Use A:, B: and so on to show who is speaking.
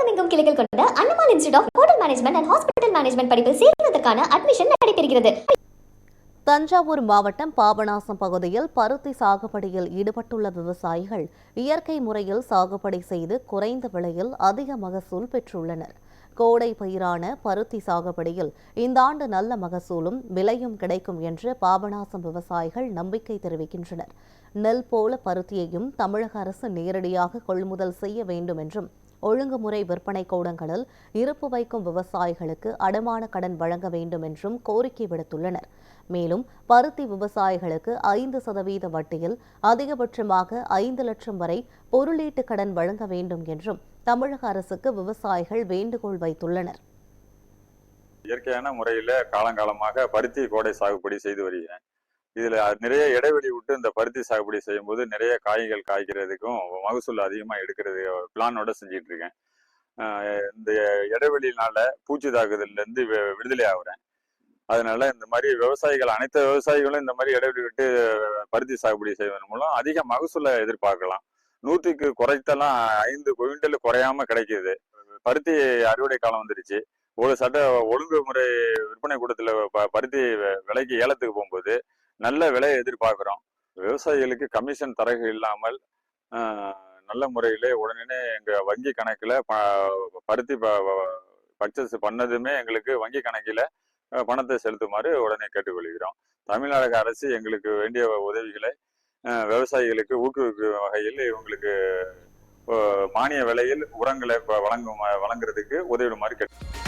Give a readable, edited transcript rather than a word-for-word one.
A: தமிழகமெங்கும் கிளைகள் கொண்ட அண்ணமால் institute of hotel management and hospital management படிப்பில் சேர்வதற்கான அட்மிஷன் நடைபெறுகிறது.
B: தஞ்சாவூர் மாவட்டம் பாபநாசம் பகுதியில் பருத்தி சாகுபடியில் ஈடுபட்டுள்ள விவசாயிகள் இயற்கை முறையில் சாகுபடி செய்து குறைந்த விலையில் அதிக மகசூல் பெற்றுள்ளனர். கோடை பயிரான பருத்தி சாகுபடியில் இந்த ஆண்டு நல்ல மகசூலும் விலையும் கிடைக்கும் என்று பாபநாசம் விவசாயிகள் நம்பிக்கை தெரிவிக்கின்றனர். நெல் போல பருத்தியையும் தமிழக அரசு நேரடியாக கொள்முதல் செய்ய வேண்டும் என்றும் ஒழுங்குமுறை விற்பனை கூடங்களில் இருப்பு வைக்கும் விவசாயிகளுக்கு அடமான கடன் வழங்க வேண்டும் என்றும் கோரிக்கை விடுத்துள்ளனர். மேலும் பருத்தி விவசாயிகளுக்கு 5% வட்டியில் அதிகபட்சமாக 5 லட்சம் வரை பொருளீட்டு கடன் வழங்க வேண்டும் என்றும் தமிழக அரசுக்கு விவசாயிகள் வேண்டுகோள் வைத்துள்ளனர்.
C: இயற்கையான முறையில காலங்காலமாக பருத்தி கோடை சாகுபடி செய்து வருகிறேன். இதுல நிறைய இடைவெளி விட்டு இந்த பருத்தி சாகுபடி செய்யும் போது நிறைய காய்கள் காய்க்கிறதுக்கும் மகசூல் அதிகமா எடுக்கிறது பிளானோட செஞ்சிட்டு இருக்கேன். இந்த இடைவெளியினால பூச்சி தாக்குதல்ல இருந்து விடுதலை ஆகுறேன். அதனால இந்த மாதிரி விவசாயிகள் அனைத்து விவசாயிகளும் இந்த மாதிரி இடைவெளி விட்டு பருத்தி சாகுபடி செய்வதன் மூலம் அதிக மகசூலை எதிர்பார்க்கலாம். 100க்கு குறைத்தெல்லாம் 5 குவிண்டல் குறையாம கிடைக்குது. பருத்தி அறுவடை காலம் வந்துருச்சு. ஒரு ஒழுங்குமுறை விற்பனை கூடத்துல பருத்தி விலைக்கு ஏலத்துக்கு போகும்போது நல்ல விலையை எதிர்பார்க்கிறோம். விவசாயிகளுக்கு கமிஷன் தரகு இல்லாமல் நல்ல முறையிலே உடனே எங்க வங்கி கணக்குல பருத்தி பர்ச்சேஸ் பண்ணதுமே எங்களுக்கு வங்கி கணக்கில பணத்தை செலுத்துமாறு உடனே கேட்டுக்கொள்கிறோம். தமிழ்நாடு அரசு எங்களுக்கு வேண்டிய உதவிகளை விவசாயிகளுக்கு ஊக்குவிக்கும் வகையில் இவங்களுக்கு மானிய விலையில் உரங்களை வழங்குறதுக்கு உதவிடுமாறு கேட்டு